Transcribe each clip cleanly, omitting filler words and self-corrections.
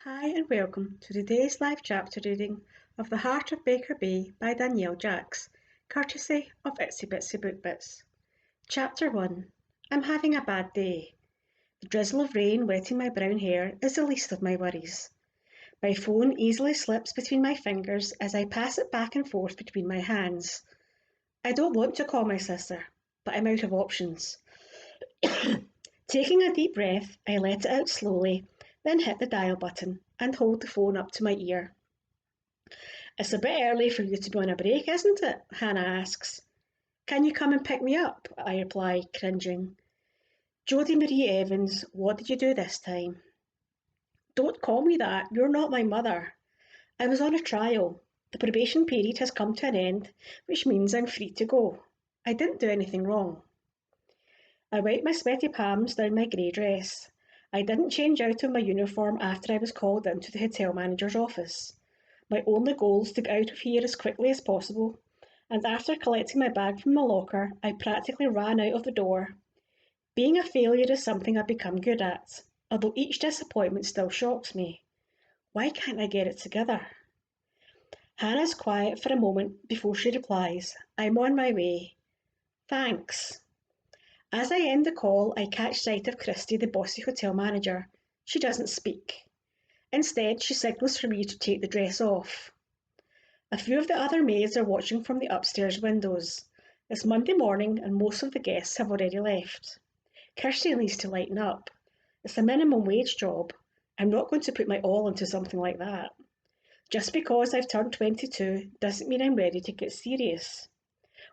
Hi and welcome to today's live chapter reading of The Heart of Baker Bay by Danielle Jacks, courtesy of Itsy Bitsy Book Bits. Chapter 1. I'm having a bad day. The drizzle of rain wetting my brown hair is the least of my worries. My phone easily slips between my fingers as I pass it back and forth between my hands. I don't want to call my sister, but I'm out of options. Taking a deep breath, I let it out slowly, then hit the dial button and hold the phone up to my ear. It's a bit early for you to be on a break, isn't it? Hannah asks. Can you come and pick me up? I reply, cringing. Jodie Marie Evans, what did you do this time? Don't call me that. You're not my mother. I was on a trial. The probation period has come to an end, which means I'm free to go. I didn't do anything wrong. I wipe my sweaty palms down my grey dress. I didn't change out of my uniform after I was called into the hotel manager's office. My only goal is to get out of here as quickly as possible, and after collecting my bag from the locker, I practically ran out of the door. Being a failure is something I've become good at, although each disappointment still shocks me. Why can't I get it together? Hannah's quiet for a moment before she replies, I'm on my way. Thanks. As I end the call, I catch sight of Christy, the bossy hotel manager. She doesn't speak. Instead, she signals for me to take the dress off. A few of the other maids are watching from the upstairs windows. It's Monday morning and most of the guests have already left. Kirsty needs to lighten up. It's a minimum wage job. I'm not going to put my all into something like that. Just because I've turned 22 doesn't mean I'm ready to get serious.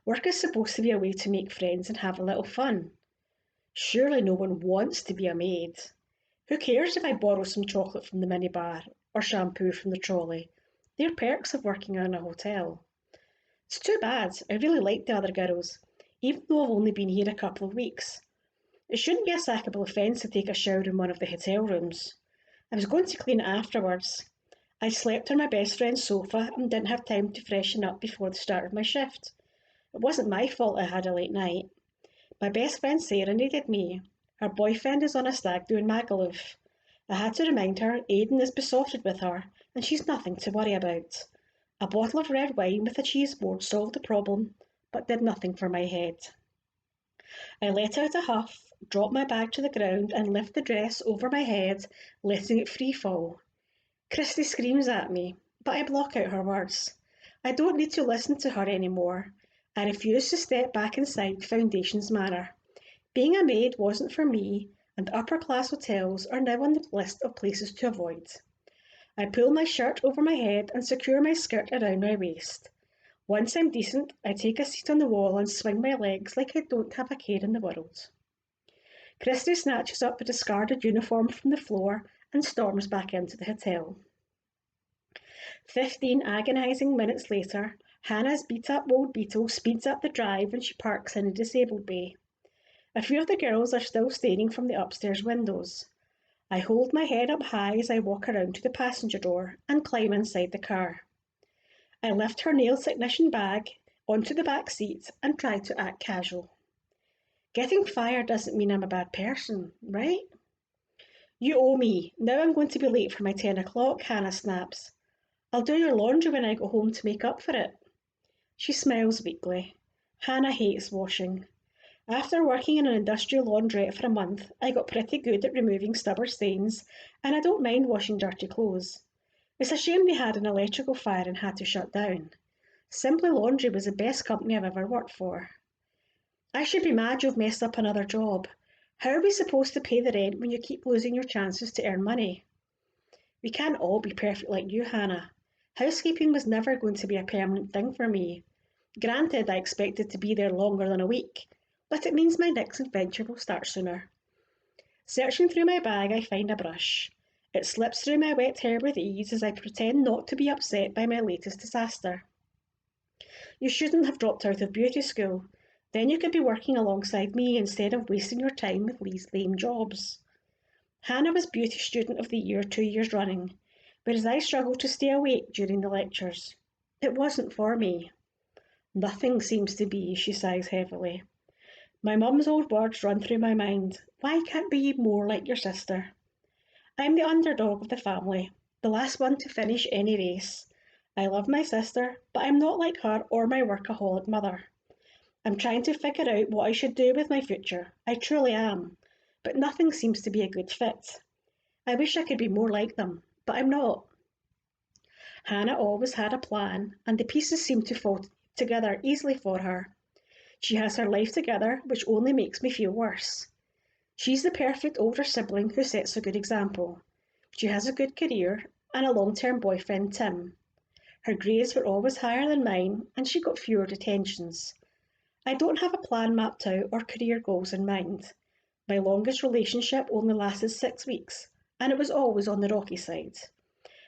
Work is supposed to be a way to make friends and have a little fun. Surely no one wants to be a maid. Who cares if I borrow some chocolate from the minibar or shampoo from the trolley? They're perks of working in a hotel. It's too bad. I really like the other girls, even though I've only been here a couple of weeks. It shouldn't be a sackable offence to take a shower in one of the hotel rooms. I was going to clean it afterwards. I slept on my best friend's sofa and didn't have time to freshen up before the start of my shift. It wasn't my fault I had a late night. My best friend Sarah needed me. Her boyfriend is on a stag do in Magaluf. I had to remind her Aidan is besotted with her, and she's nothing to worry about. A bottle of red wine with a cheese board solved the problem, but did nothing for my head. I let out a huff, dropped my bag to the ground, and lift the dress over my head, letting it free fall. Christy screams at me, but I block out her words. I don't need to listen to her anymore. I refuse to step back inside Foundations Manor. Being a maid wasn't for me, and upper-class hotels are now on the list of places to avoid. I pull my shirt over my head and secure my skirt around my waist. Once I'm decent, I take a seat on the wall and swing my legs like I don't have a care in the world. Christy snatches up the discarded uniform from the floor and storms back into the hotel. 15 agonising minutes later, Hannah's beat-up old Beetle speeds up the drive and she parks in a disabled bay. A few of the girls are still staring from the upstairs windows. I hold my head up high as I walk around to the passenger door and climb inside the car. I lift her nail technician bag onto the back seat and try to act casual. Getting fired doesn't mean I'm a bad person, right? You owe me. Now I'm going to be late for my 10 o'clock, Hannah snaps. I'll do your laundry when I go home to make up for it. She smiles weakly. Hannah hates washing. After working in an industrial laundrette for a month, I got pretty good at removing stubborn stains, and I don't mind washing dirty clothes. It's a shame they had an electrical fire and had to shut down. Simply Laundry was the best company I've ever worked for. I should be mad you've messed up another job. How are we supposed to pay the rent when you keep losing your chances to earn money? We can't all be perfect like you, Hannah. Housekeeping was never going to be a permanent thing for me. Granted, I expected to be there longer than a week, but it means my next adventure will start sooner. Searching through my bag, I find a brush. It slips through my wet hair with ease as I pretend not to be upset by my latest disaster. You shouldn't have dropped out of beauty school. Then you could be working alongside me instead of wasting your time with these lame jobs. Hannah was Beauty Student of the Year 2 years running, whereas I struggled to stay awake during the lectures. It wasn't for me. Nothing seems to be, she sighs heavily. My mum's old words run through my mind. Why can't we be more like your sister? I'm the underdog of the family, the last one to finish any race. I love my sister, but I'm not like her or my workaholic mother. I'm trying to figure out what I should do with my future. I truly am. But nothing seems to be a good fit. I wish I could be more like them, but I'm not. Hannah always had a plan, and the pieces seem to fall together easily for her. She has her life together, which only makes me feel worse. She's the perfect older sibling who sets a good example. She has a good career and a long-term boyfriend, Tim. Her grades were always higher than mine, and she got fewer detentions. I don't have a plan mapped out or career goals in mind. My longest relationship only lasted 6 weeks, and it was always on the rocky side.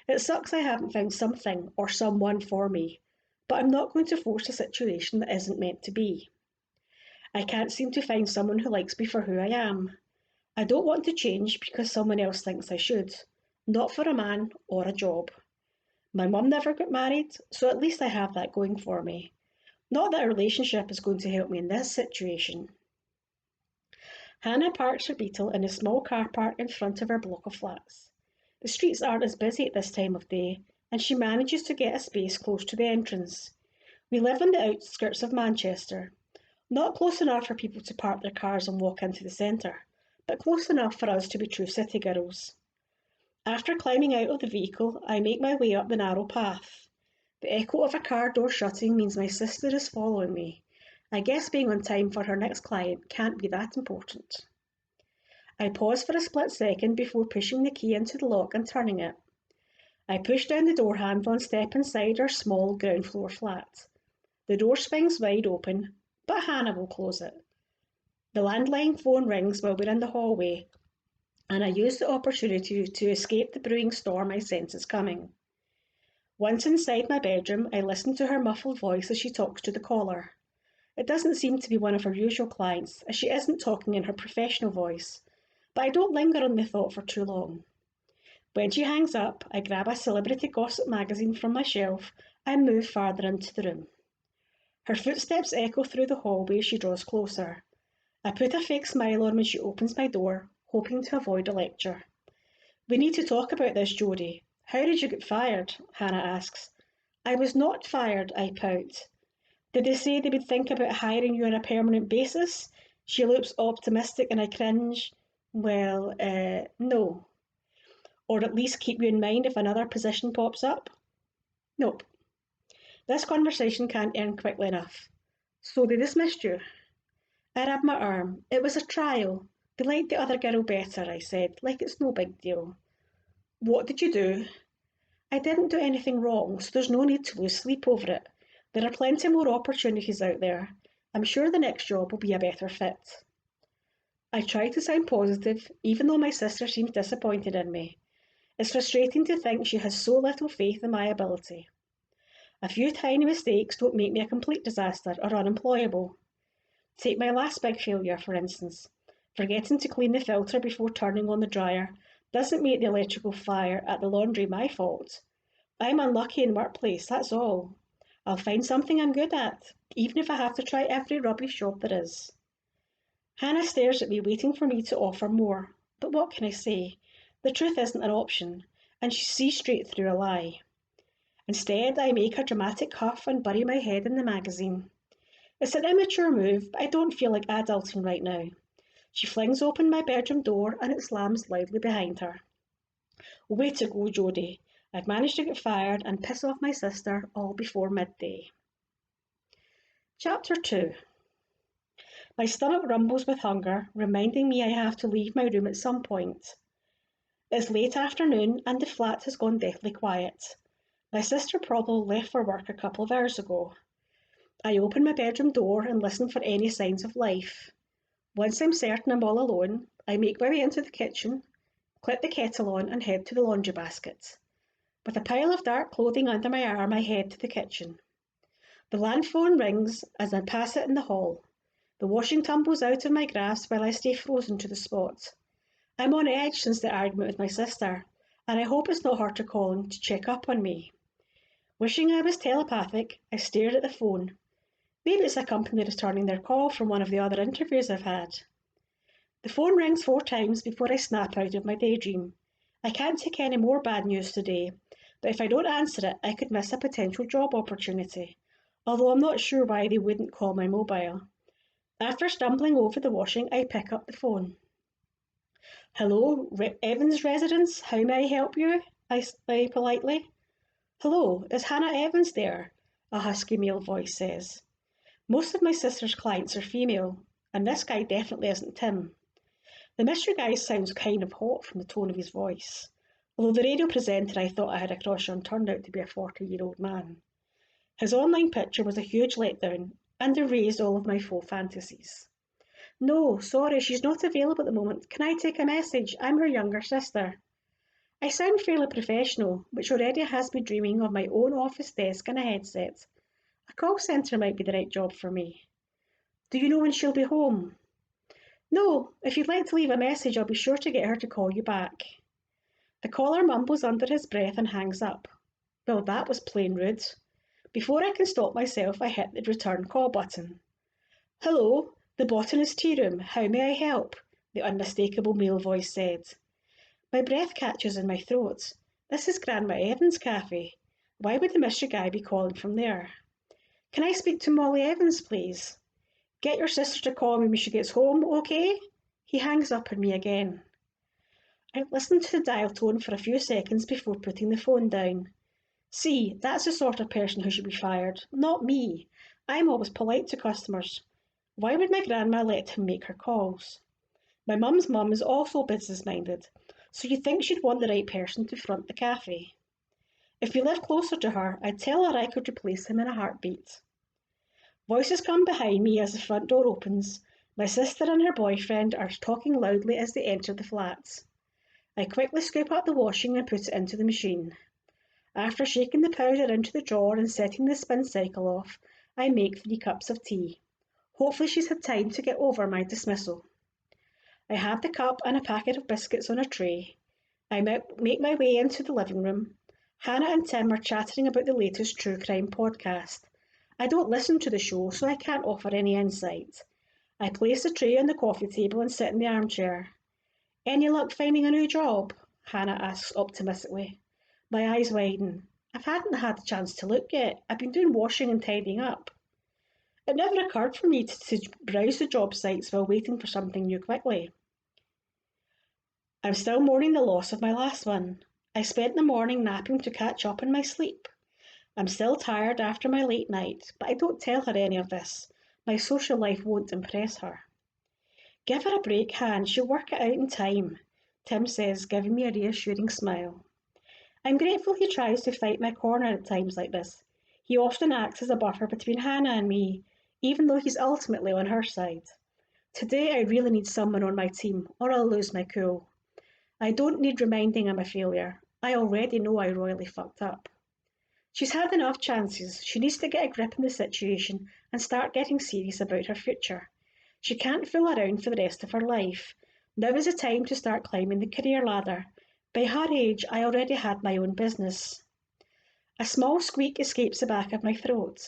It sucks I haven't found something or someone for me, but I'm not going to force a situation that isn't meant to be. I can't seem to find someone who likes me for who I am. I don't want to change because someone else thinks I should, not for a man or a job. My mum never got married, so at least I have that going for me. Not that a relationship is going to help me in this situation. Hannah parks her Beetle in a small car park in front of her block of flats. The streets aren't as busy at this time of day, and she manages to get a space close to the entrance. We live on the outskirts of Manchester, not close enough for people to park their cars and walk into the centre, but close enough for us to be true city girls. After climbing out of the vehicle, I make my way up the narrow path. The echo of a car door shutting means my sister is following me. I guess being on time for her next client can't be that important. I pause for a split second before pushing the key into the lock and turning it. I push down the door handle and step inside our small ground floor flat. The door swings wide open, but Hannah will close it. The landline phone rings while we're in the hallway, and I use the opportunity to escape the brewing storm I sense is coming. Once inside my bedroom, I listen to her muffled voice as she talks to the caller. It doesn't seem to be one of her usual clients, as she isn't talking in her professional voice, but I don't linger on the thought for too long. When she hangs up, I grab a celebrity gossip magazine from my shelf and move farther into the room. Her footsteps echo through the hallway as she draws closer. I put a fake smile on when she opens my door, hoping to avoid a lecture. "We need to talk about this, Jodie. How did you get fired?" Hannah asks. "I was not fired," I pout. "Did they say they would think about hiring you on a permanent basis?" She looks optimistic and I cringe. "Well, no. Or at least keep you in mind if another position pops up?" "Nope." This conversation can't end quickly enough. "So they dismissed you?" I rub my arm. "It was a trial. They liked the other girl better," I said, like it's no big deal. "What did you do?" "I didn't do anything wrong, so there's no need to lose sleep over it. There are plenty more opportunities out there. I'm sure the next job will be a better fit." I try to sound positive, even though my sister seems disappointed in me. It's frustrating to think she has so little faith in my ability. A few tiny mistakes don't make me a complete disaster or unemployable. Take my last big failure, for instance. Forgetting to clean the filter before turning on the dryer doesn't make the electrical fire at the laundry my fault. I'm unlucky in workplace, that's all. I'll find something I'm good at, even if I have to try every rubbish job there is. Hannah stares at me, waiting for me to offer more. But what can I say? The truth isn't an option, and she sees straight through a lie. Instead, I make a dramatic huff and bury my head in the magazine. It's an immature move, but I don't feel like adulting right now. She flings open my bedroom door and it slams loudly behind her. Way to go, Jodie. I've managed to get fired and piss off my sister all before midday. Chapter 2. My stomach rumbles with hunger, reminding me I have to leave my room at some point. It's late afternoon and the flat has gone deathly quiet. My sister probably left for work a couple of hours ago. I open my bedroom door and listen for any signs of life. Once I'm certain I'm all alone, I make my way into the kitchen, clip the kettle on and head to the laundry basket. With a pile of dark clothing under my arm, I head to the kitchen. The land phone rings as I pass it in the hall. The washing tumbles out of my grasp while I stay frozen to the spot. I'm on edge since the argument with my sister, and I hope it's not her calling to check up on me. Wishing I was telepathic, I stared at the phone. Maybe it's a company returning their call from one of the other interviews I've had. The phone rings 4 times before I snap out of my daydream. I can't take any more bad news today, but if I don't answer it, I could miss a potential job opportunity, although I'm not sure why they wouldn't call my mobile. After stumbling over the washing, I pick up the phone. Hello, Evans residence, how may I help you? I say politely. Hello, is Hannah Evans there? A husky male voice says. Most of my sister's clients are female, and this guy definitely isn't Tim. The mystery guy sounds kind of hot from the tone of his voice, although the radio presenter I thought I had a crush on turned out to be a 40-year-old man. His online picture was a huge letdown and erased all of my faux fantasies. No, sorry, she's not available at the moment. Can I take a message? I'm her younger sister. I sound fairly professional, which already has me dreaming of my own office desk and a headset. A call centre might be the right job for me. Do you know when she'll be home? No, if you'd like to leave a message, I'll be sure to get her to call you back. The caller mumbles under his breath and hangs up. Well, that was plain rude. Before I can stop myself, I hit the return call button. Hello, the botanist tea room. How may I help? The unmistakable male voice said. My breath catches in my throat. This is Grandma Evans' cafe. Why would the mystery guy be calling from there? Can I speak to Molly Evans, please? Get your sister to call me when she gets home, okay? He hangs up on me again. I listened to the dial tone for a few seconds before putting the phone down. See, that's the sort of person who should be fired, not me. I'm always polite to customers. Why would my grandma let him make her calls? My mum's mum is also business-minded, so you'd think she'd want the right person to front the cafe. If we lived closer to her, I'd tell her I could replace him in a heartbeat. Voices come behind me as the front door opens. My sister and her boyfriend are talking loudly as they enter the flat. I quickly scoop up the washing and put it into the machine. After shaking the powder into the drawer and setting the spin cycle off, I make 3 cups of tea. Hopefully she's had time to get over my dismissal. I have the cup and a packet of biscuits on a tray. I make my way into the living room. Hannah and Tim are chattering about the latest true crime podcast. I don't listen to the show, so I can't offer any insight. I place the tray on the coffee table and sit in the armchair. Any luck finding a new job? Hannah asks optimistically. My eyes widen. I hadn't had the chance to look yet. I've been doing washing and tidying up. It never occurred for me to browse the job sites while waiting for something new quickly. I'm still mourning the loss of my last one. I spent the morning napping to catch up on my sleep. I'm still tired after my late night, but I don't tell her any of this. My social life won't impress her. Give her a break, Han. She'll work it out in time, Tim says, giving me a reassuring smile. I'm grateful he tries to fight my corner at times like this. He often acts as a buffer between Hannah and me, even though he's ultimately on her side. Today I really need someone on my team, or I'll lose my cool. I don't need reminding I'm a failure. I already know I royally fucked up. She's had enough chances. She needs to get a grip on the situation and start getting serious about her future. She can't fool around for the rest of her life. Now is the time to start climbing the career ladder. By her age, I already had my own business. A small squeak escapes the back of my throat.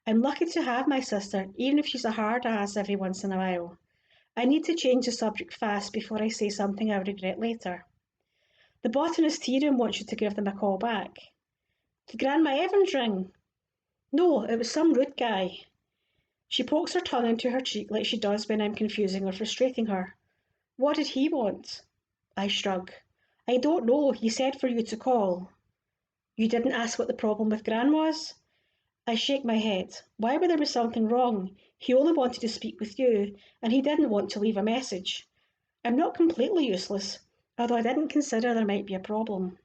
I'm lucky to have my sister, even if she's a hard ass every once in a while. I need to change the subject fast before I say something I'll regret later. The botanist tea room wants you to give them a call back. Did Grandma Evans ring? No, it was some rude guy. She pokes her tongue into her cheek like she does when I'm confusing or frustrating her. What did he want? I shrug. I don't know. He said for you to call. You didn't ask what the problem with Gran was? I shake my head. Why would there be something wrong? He only wanted to speak with you, and he didn't want to leave a message. I'm not completely useless, although I didn't consider there might be a problem.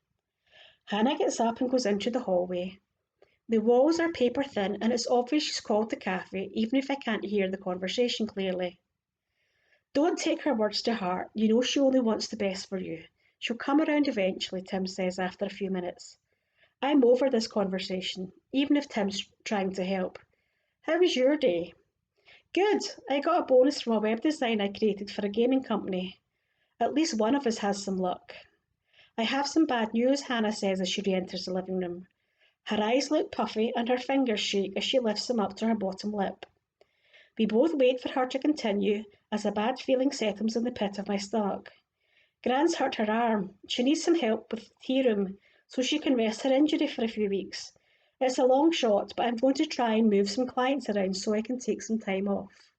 Hannah gets up and goes into the hallway. The walls are paper thin, and it's obvious she's called the cafe, even if I can't hear the conversation clearly. Don't take her words to heart. You know she only wants the best for you. She'll come around eventually, Tim says after a few minutes. I'm over this conversation, even if Tim's trying to help. How was your day? Good. I got a bonus from a web design I created for a gaming company. At least one of us has some luck. I have some bad news, Hannah says as she re-enters the living room. Her eyes look puffy and her fingers shake as she lifts them up to her bottom lip. We both wait for her to continue as a bad feeling settles in the pit of my stomach. Gran's hurt her arm. She needs some help with the tea room so she can rest her injury for a few weeks. It's a long shot, but I'm going to try and move some clients around so I can take some time off.